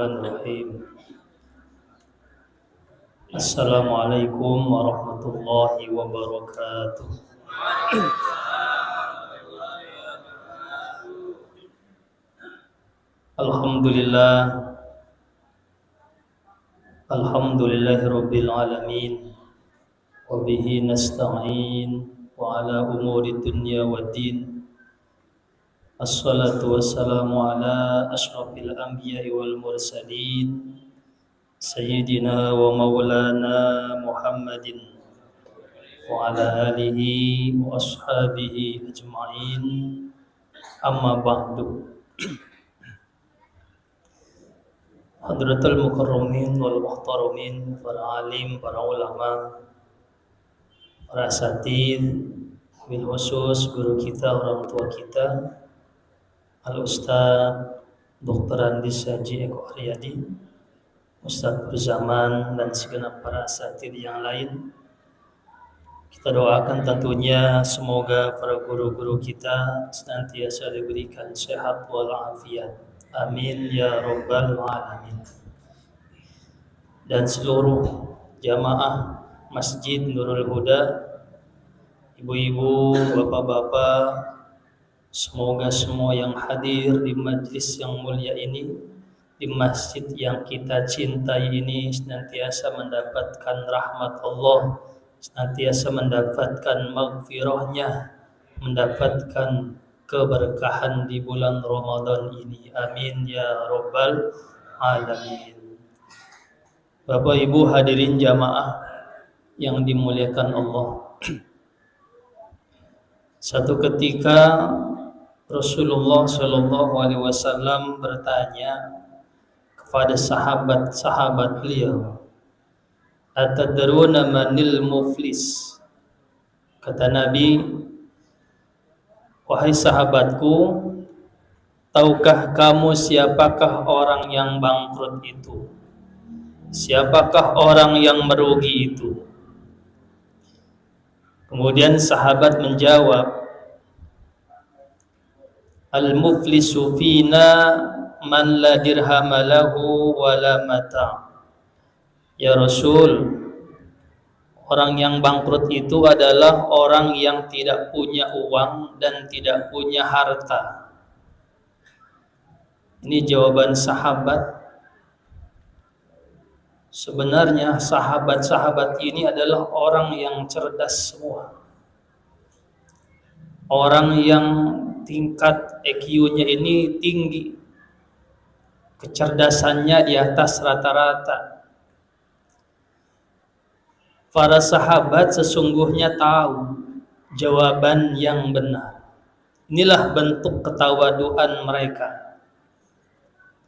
Bismillahirrahmanirrahim. Assalamualaikum warahmatullahi wabarakatuh. Alhamdulillah, alhamdulillahirabbil alamin. Wa bihi nasta'in wa ala umuri dunya waddin. Assalatu wassalamu ala asyrafil anbiya'i wal mursalin Sayyidina wa maulana Muhammadin wa ala alihi wa ashabihi ajma'in. Amma ba'du. Hadratul mukarramin wal muhtaramin, para alim, para ulama, para asatidz, bil khusus guru kita, orang tua kita, Al-Ustaz Dr. Andis Haji Eko Aryadi, Ustaz berzaman, dan segenap para asatidz yang lain. Kita doakan tentunya semoga para guru-guru kita senantiasa diberikan sehat walafiat. Amin ya rabbal alamin. Dan seluruh jamaah Masjid Nurul Huda, ibu-ibu, bapak-bapak, semoga semua yang hadir di majlis yang mulia ini, di masjid yang kita cintai ini, senantiasa mendapatkan rahmat Allah, senantiasa mendapatkan maghfirahnya, mendapatkan keberkahan di bulan Ramadan ini. Amin ya rabbal alamin. Bapak Ibu hadirin jamaah yang dimuliakan Allah. Satu ketika Rasulullah Shallallahu Alaihi Wasallam bertanya kepada sahabat-sahabat beliau, "Atadruna manil muflis?" Kata Nabi, "Wahai sahabatku, tahukah kamu siapakah orang yang bangkrut itu? Siapakah orang yang merugi itu?" Kemudian sahabat menjawab, "Al-muflisu fina man la dirhama lahu wa la mata." Ya Rasul, orang yang bangkrut itu adalah orang yang tidak punya uang dan tidak punya harta. Ini jawaban sahabat. Sebenarnya sahabat-sahabat ini adalah orang yang cerdas semua. Orang yang tingkat EQ-nya ini tinggi. Kecerdasannya di atas rata-rata. Para sahabat sesungguhnya tahu jawaban yang benar. Inilah bentuk ketawaduan mereka.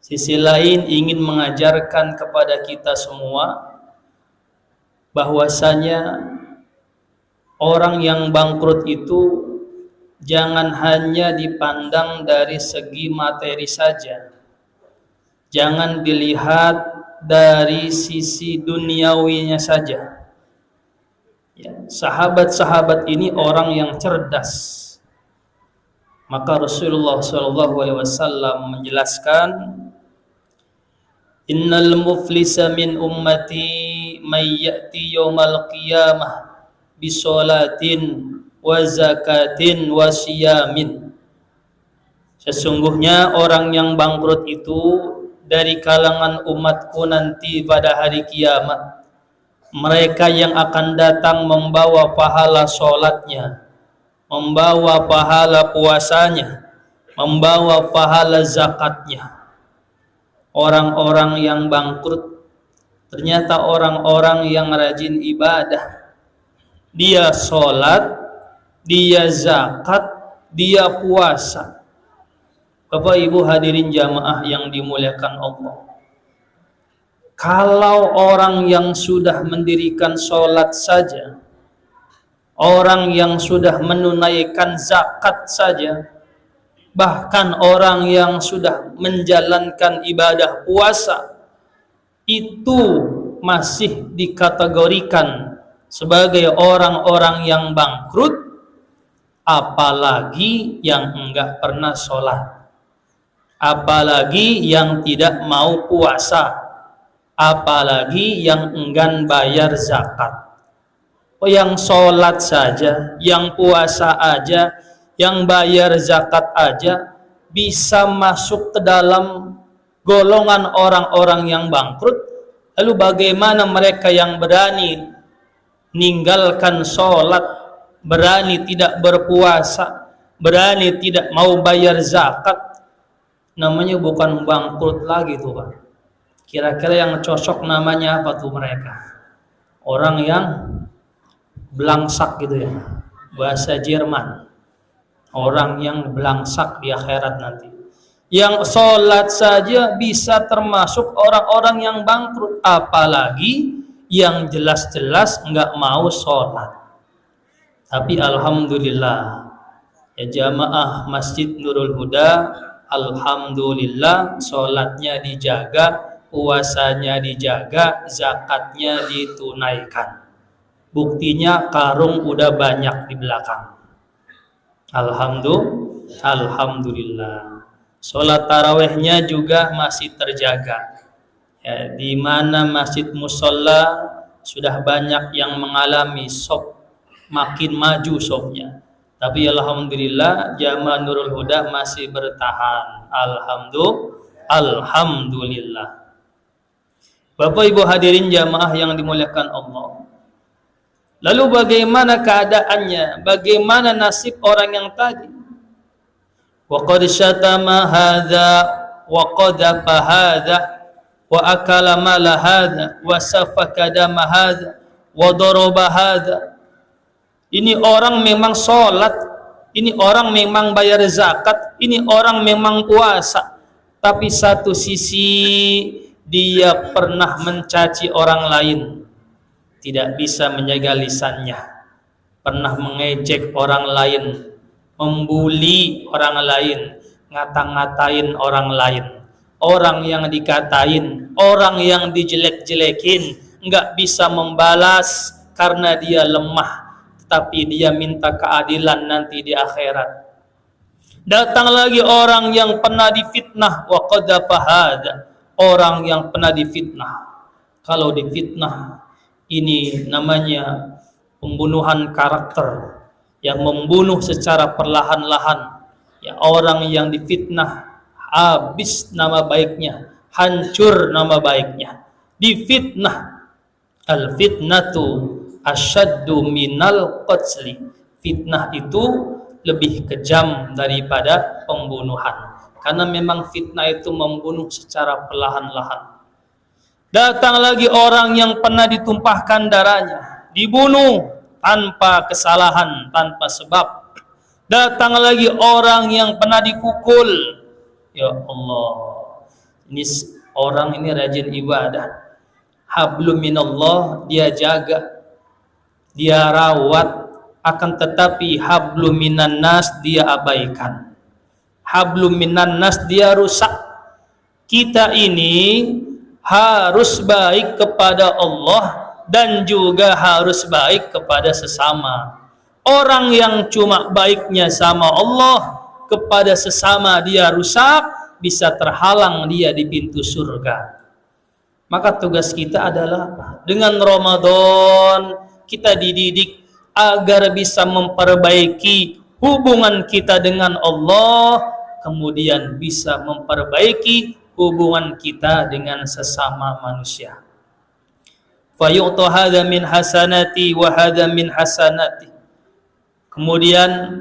Sisi lain ingin mengajarkan kepada kita semua bahwasanya orang yang bangkrut itu jangan hanya dipandang dari segi materi saja. Jangan dilihat dari sisi duniawinya saja. Ya, sahabat-sahabat ini orang yang cerdas. Maka Rasulullah SAW menjelaskan, "Innal muflisa min ummati may ya'ti yawmal qiyamah bisolatin wa zakatin wa siyamin." Sesungguhnya orang yang bangkrut itu dari kalangan umatku nanti pada hari kiamat, mereka yang akan datang membawa pahala sholatnya, membawa pahala puasanya, membawa pahala zakatnya. Orang-orang yang bangkrut ternyata orang-orang yang rajin ibadah. Dia sholat, dia zakat, dia puasa. Bapak Ibu hadirin jamaah yang dimuliakan Allah. Kalau orang yang sudah mendirikan sholat saja, orang yang sudah menunaikan zakat saja, bahkan orang yang sudah menjalankan ibadah puasa, itu masih dikategorikan sebagai orang-orang yang bangkrut, apalagi yang enggak pernah sholat. apalagi yang tidak mau puasa, apalagi yang enggan bayar zakat. Oh, yang sholat saja, yang puasa aja, yang bayar zakat aja bisa masuk ke dalam golongan orang-orang yang bangkrut. Lalu bagaimana mereka yang berani ninggalkan sholat, berani tidak berpuasa, berani tidak mau bayar zakat? Namanya bukan bangkrut lagi tuh, Pak. Kira-kira yang cocok namanya apa tuh mereka? Orang yang belangsak gitu ya, bahasa Jerman. Orang yang belangsak di akhirat nanti. Yang sholat saja bisa termasuk orang-orang yang bangkrut, apalagi yang jelas-jelas nggak mau sholat. Tapi alhamdulillah ya jamaah Masjid Nurul Huda, alhamdulillah sholatnya dijaga, puasanya dijaga, zakatnya ditunaikan. Buktinya karung udah banyak di belakang. Alhamdulillah. Sholat tarawehnya juga masih terjaga. Ya, di mana masjid musola sudah banyak yang mengalami shock, makin maju shocknya. Tapi alhamdulillah jamaah Nurul Huda masih bertahan. Alhamdulillah. Bapak Ibu hadirin jamaah yang dimuliakan Allah. Lalu bagaimana keadaannya? Bagaimana nasib orang yang tadi? Wa qad syatama hadza wa qadhafa hadza wa akala mala hadza wa safaka dama hadza wa daraba hadza. Ini orang memang sholat, ini orang memang bayar zakat, ini orang memang puasa, tapi satu sisi dia pernah mencaci orang lain, tidak bisa menjaga lisannya, pernah mengejek orang lain, membuli orang lain, ngata-ngatain orang lain, orang yang dikatain, orang yang dijelek-jelekin, nggak bisa membalas karena dia lemah, tapi dia minta keadilan nanti di akhirat. Datang lagi orang yang pernah difitnah, wa qadhafa hadza, orang yang pernah difitnah. Kalau difitnah ini namanya pembunuhan karakter, yang membunuh secara perlahan-lahan. Ya, orang yang difitnah habis nama baiknya, hancur nama baiknya. Difitnah, al-fitnatu asyaddu minal qatli. Fitnah itu lebih kejam daripada pembunuhan, karena memang fitnah itu membunuh secara perlahan-lahan. Datang lagi orang yang pernah ditumpahkan darahnya, dibunuh tanpa kesalahan, tanpa sebab. Datang lagi orang yang pernah dipukul. Ya Allah, ini orang ini rajin ibadah. Hablum minallah dia jaga, dia rawat, akan tetapi hablum minan nas dia abaikan. Hablum minan nas dia rusak. Kita ini harus baik kepada Allah dan juga harus baik kepada sesama. Orang yang cuma baiknya sama Allah, kepada sesama dia rusak, bisa terhalang dia di pintu surga. Maka tugas kita adalah apa? Dengan Ramadan kita dididik agar bisa memperbaiki hubungan kita dengan Allah, kemudian bisa memperbaiki hubungan kita dengan sesama manusia. Fayu'ta hadza min hasanati wa hadza min hasanati. Kemudian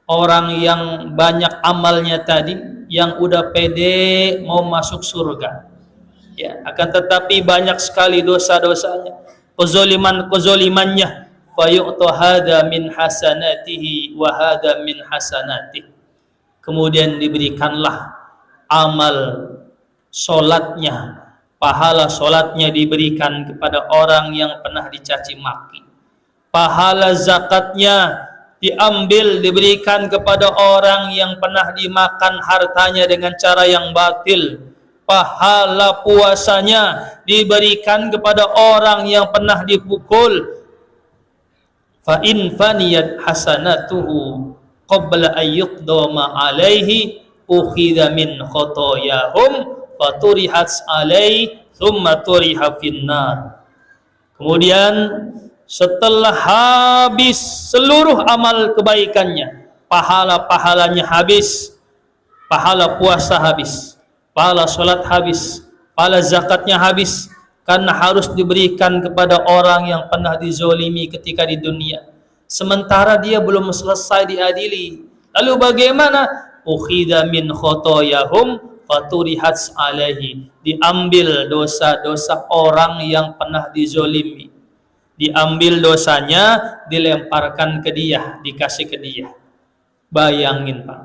orang yang banyak amalnya tadi, yang udah pede mau masuk surga, ya, akan tetapi banyak sekali dosa-dosanya, kezolimannya, fayu'ta hadza min hasanatihi wa hadza min hasanatihi. Kemudian diberikanlah amal solatnya, pahala solatnya diberikan kepada orang yang pernah dicaci maki. Pahala zakatnya diambil, diberikan kepada orang yang pernah dimakan hartanya dengan cara yang batil. Pahala puasanya diberikan kepada orang yang pernah dipukul. Fa in faniyat hasanatuhu qabla ayyuqdama alaihi ukhidha min khotoyahum faturihat alai thumma turiha finnar. Kemudian setelah habis seluruh amal kebaikannya, pahala-pahalanya habis, pahala puasa habis, pahala sholat habis, pahala zakatnya habis, karena harus diberikan kepada orang yang pernah dizolimi ketika di dunia, sementara dia belum selesai diadili. Lalu bagaimana? Ukhidha min khotoyahum faturihat alaihi, diambil dosa-dosa orang yang pernah dizolimi, diambil dosanya, dilemparkan ke dia, dikasih ke dia. Bayangin Pak,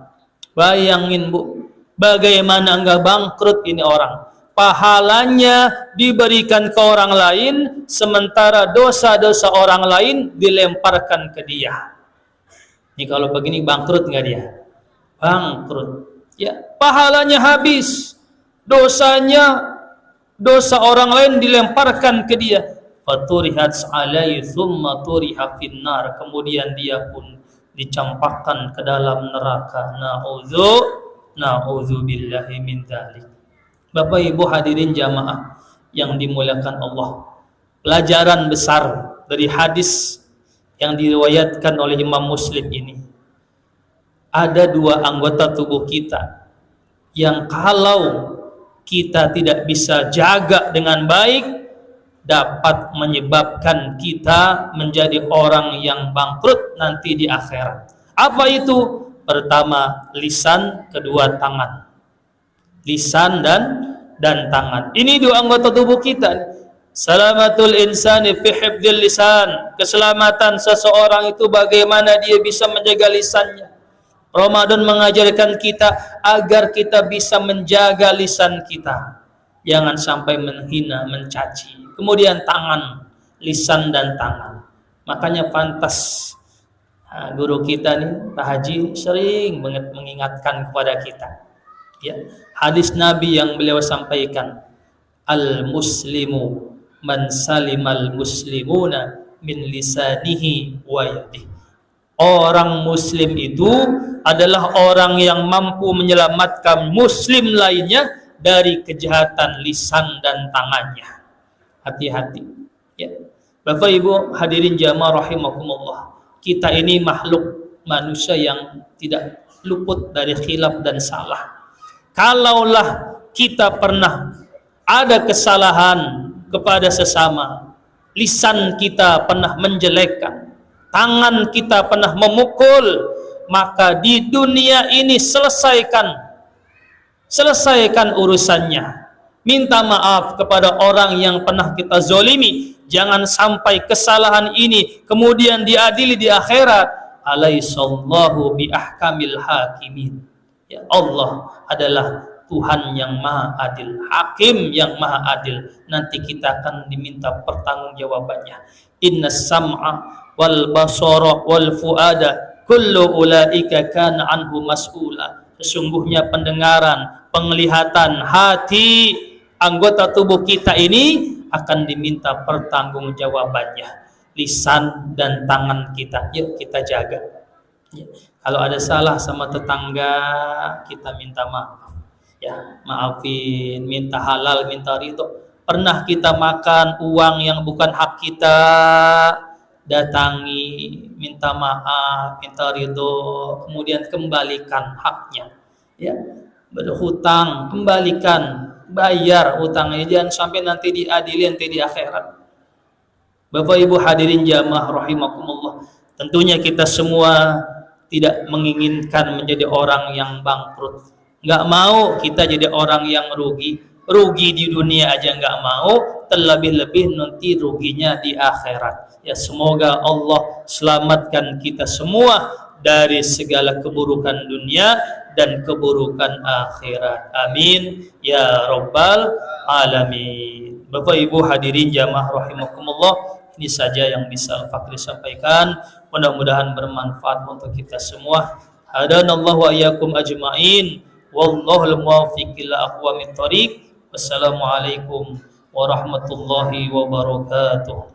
bayangin Bu, bagaimana enggak bangkrut ini orang. Pahalanya diberikan ke orang lain, sementara dosa-dosa orang lain dilemparkan ke dia. Ini kalau begini bangkrut enggak dia? Bangkrut. Ya, pahalanya habis, dosanya, dosa orang lain dilemparkan ke dia. Faturihat alaihi thumma turiha finnar, kemudian dia pun dicampakkan ke dalam neraka. Na'udzu billahi min dzalik. Bapak Ibu hadirin jamaah yang dimuliakan Allah, pelajaran besar dari hadis yang diriwayatkan oleh Imam Muslim ini, ada dua anggota tubuh kita yang kalau kita tidak bisa jaga dengan baik, dapat menyebabkan kita menjadi orang yang bangkrut nanti di akhirat. Apa itu? Pertama lisan, kedua tangan. Lisan dan tangan. Ini dua anggota tubuh kita. Salamatul insani fi hifdzil lisan. Keselamatan seseorang itu bagaimana dia bisa menjaga lisannya. Ramadan mengajarkan kita agar kita bisa menjaga lisan kita, jangan sampai menghina, mencaci. Kemudian tangan, lisan dan tangan. Makanya pantas guru kita nih Pak Haji sering banget mengingatkan kepada kita, ya, hadis Nabi yang beliau sampaikan, al muslimu man salimal muslimuna min lisanihi wa yadihi. Orang muslim itu adalah orang yang mampu menyelamatkan muslim lainnya dari kejahatan lisan dan tangannya. Hati-hati, ya. Bapak Ibu hadirin jamaah rahimakumullah, kita ini makhluk manusia yang tidak luput dari khilaf dan salah. Kalaulah kita pernah ada kesalahan kepada sesama, lisan kita pernah menjelekkan, tangan kita pernah memukul, maka di dunia ini selesaikan urusannya. Minta maaf kepada orang yang pernah kita zolimi. Jangan sampai kesalahan ini kemudian diadili di akhirat. Alaihissallahu bi ahkamil hakimin. Ya, Allah adalah Tuhan yang maha adil, hakim yang maha adil. Nanti kita akan diminta pertanggungjawabannya. Innas sam'a wal basara wal fuada kullu ulaika kana anhu mas'ula. Sesungguhnya pendengaran, penglihatan, hati, anggota tubuh kita ini akan diminta pertanggungjawabannya. Lisan dan tangan kita, yuk kita jaga, ya. Kalau ada salah sama tetangga, kita minta maaf, ya, maafin, minta halal, minta ridho. Pernah kita makan uang yang bukan hak kita, datangi, minta maaf, minta ridho, kemudian kembalikan haknya, ya. Berhutang, kembalikan, bayar hutangnya, jangan sampai nanti diadili nanti di akhirat. Bapak Ibu hadirin jamaah rahimakumullah, tentunya kita semua tidak menginginkan menjadi orang yang bangkrut. Nggak mau kita jadi orang yang rugi di dunia aja nggak mau, terlebih-lebih nanti ruginya di akhirat. Ya, semoga Allah selamatkan kita semua dari segala keburukan dunia dan keburukan akhirat. Amin ya rabbal alamin. Bapak Ibu hadirin jamaah rahimakumullah, ini saja yang bisa Al-Fakri sampaikan. Mudah-mudahan bermanfaat untuk kita semua. Hadanallahu wa iyyakum ajma'in. Wallahul muwaffiq ila aqwamit thoriq. Wassalamualaikum warahmatullahi wabarakatuh.